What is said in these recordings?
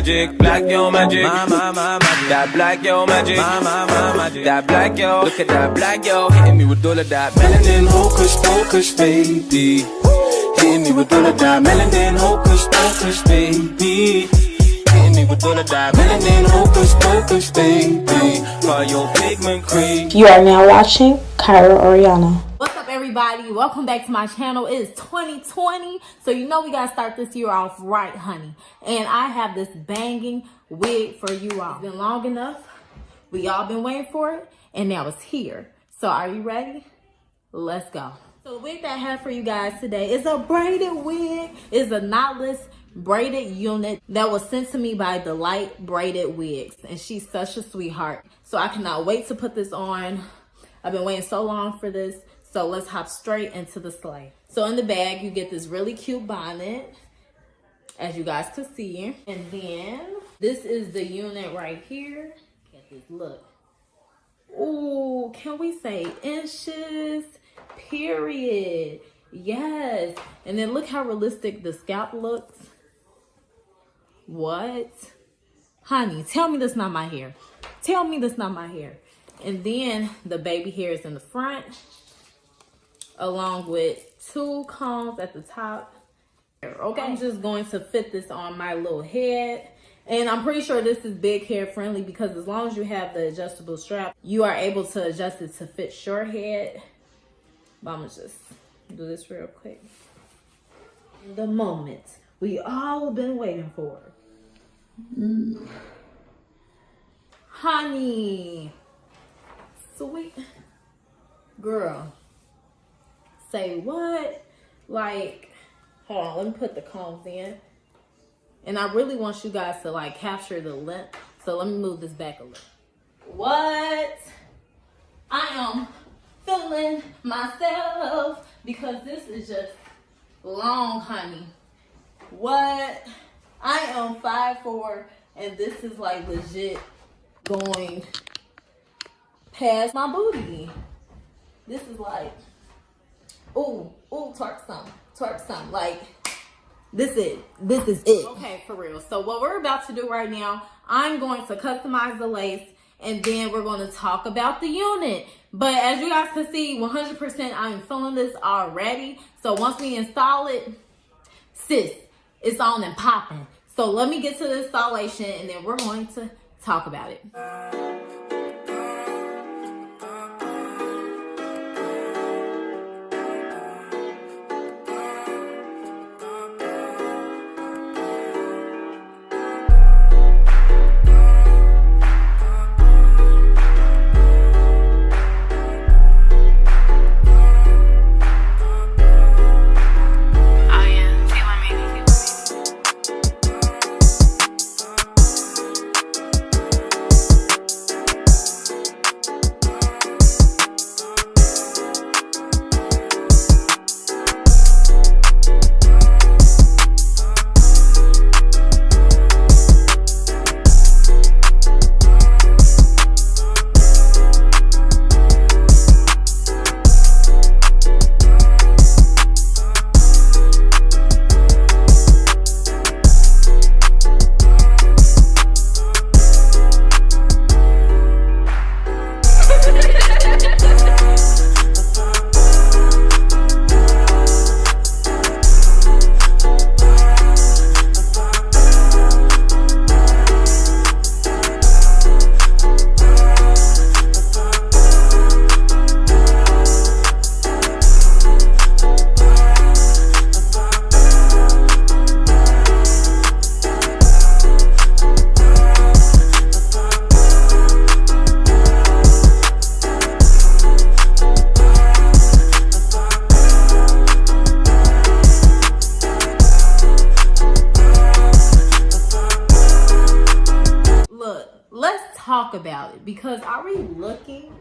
magic, black yo magic, that black yo magic, that black yo. Look at that black yo, hitting me with all of that melanin, hocus pocus, baby. Hitting me with all of that melanin, hocus pocus, baby. Hitting me with all of that melanin, hocus pocus, baby. Got your pigment cream. You are now watching Kyra Oriana. What's up, everybody? Welcome back to my channel. It is 2020, so you know we gotta start this year off right, honey. And I have this banging wig for you all. It's been long enough. We all been waiting for it, and now it's here. So are you ready? Let's go. So the wig that I have for you guys today is a braided wig. It's a knotless braided unit that was sent to me by Delightbraidedwigs, and she's such a sweetheart. So I cannot wait to put this on. I've been waiting so long for this. So let's hop straight into the sleigh. So in the bag, you get this really cute bonnet, as you guys can see. And then this is the unit right here. Get this look. Ooh, can we say inches? Period. Yes. And then look how realistic the scalp looks. What? Honey, tell me that's not my hair. Tell me that's not my hair. And then the baby hair is in the front, along with 2 combs at the top. Okay, I'm just going to fit this on my little head. And I'm pretty sure this is big hair friendly because as long as you have the adjustable strap, you are able to adjust it to fit your head. But I'm gonna just do this real quick. The moment we all been waiting for. Honey. Sweet girl. Say what? Like, hold on, let me put the combs in. And I really want you guys to like capture the length. So let me move this back a little. What? I am feeling myself because this is just long, honey. What? I am 5'4", and this is like legit going past my booty. This is like, ooh, twerk some. Like, this is it. Okay, for real. So what we're about to do right now, I'm going to customize the lace, and then we're going to talk about the unit. But as you guys can see, 100% I'm feeling this already. So once we install it, sis, it's on and popping. So let me get to the installation, and then we're going to talk about it. Talk about it, because are we looking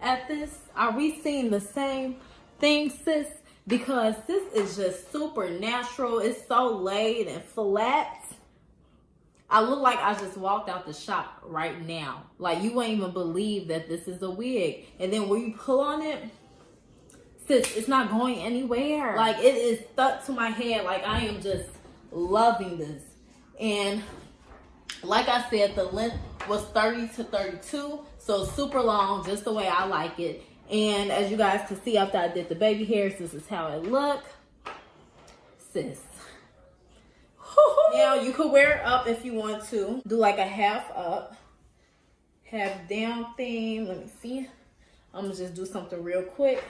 at this? Are we seeing the same thing, sis? Because this is just super natural. It's so laid and flat. I look like I just walked out the shop right now. Like, you won't even believe that this is a wig. And then when you pull on it, sis, it's not going anywhere. Like, it is stuck to my head. Like, I am just loving this. And Like I said, the length was 30 to 32, so super long, just the way I like it. And as you guys can see, after I did the baby hairs, this is how it look. Sis. Now you could wear it up if you want to. Do like a half up, half down thing. Let me see. I'm gonna just do something real quick.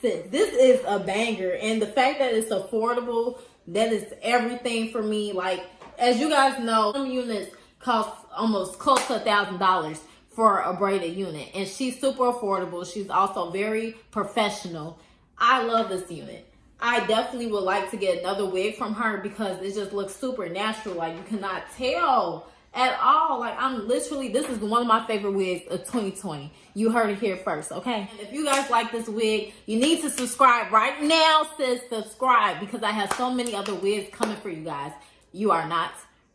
Sis, this is a banger, and the fact that it's affordable, that is everything for me. Like, as you guys know, some units cost almost close to $1,000 for a braided unit, and she's super affordable. She's also very professional. I love this unit. I definitely would like to get another wig from her because it just looks super natural. Like, you cannot tell at all. Like, I'm literally, this is one of my favorite wigs of 2020. You heard it here first, okay? And if you guys like this wig, you need to subscribe right now, sis. Subscribe, because I have so many other wigs coming for you guys. You are not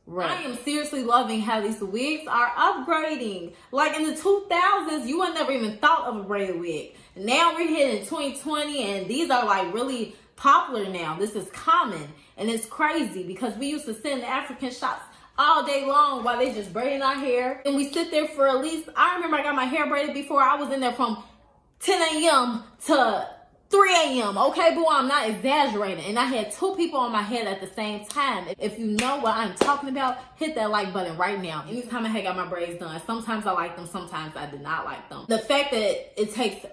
right. I am seriously loving how these wigs are upgrading. Like, in the 2000s, you would never even thought of a braided wig. Now we're here in 2020, and these are like really popular now. This is common, and it's crazy because we used to sit in the African shops all day long while they just braiding our hair, and we sit there for at least, I remember I got my hair braided before. I was in there from 10 a.m. to 3 a.m. Okay, boo, I'm not exaggerating. And I had 2 people on my head at the same time. If you know what I'm talking about, hit that like button right now. Anytime I had got my braids done, sometimes I like them, sometimes I did not like them. The fact that it takes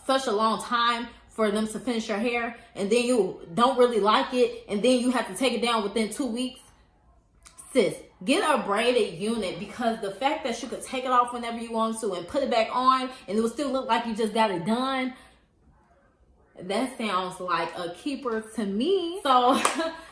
such a long time for them to finish your hair, and then you don't really like it, and then you have to take it down within 2 weeks. Sis, get a braided unit, because the fact that you could take it off whenever you want to and put it back on and it will still look like you just got it done, that sounds like a keeper to me. So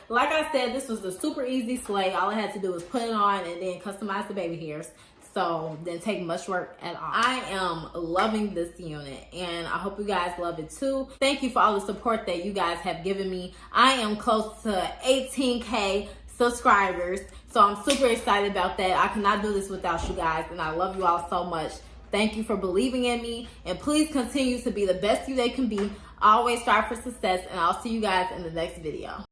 like I said, this was a super easy slay. All I had to do was put it on and then customize the baby hairs. So didn't take much work at all. I am loving this unit, and I hope you guys love it too. Thank you for all the support that you guys have given me. I am close to 18K subscribers, so I'm super excited about that. I cannot do this without you guys, and I love you all so much. Thank you for believing in me, and please continue to be the best you they can be. Always strive for success, and I'll see you guys in the next video.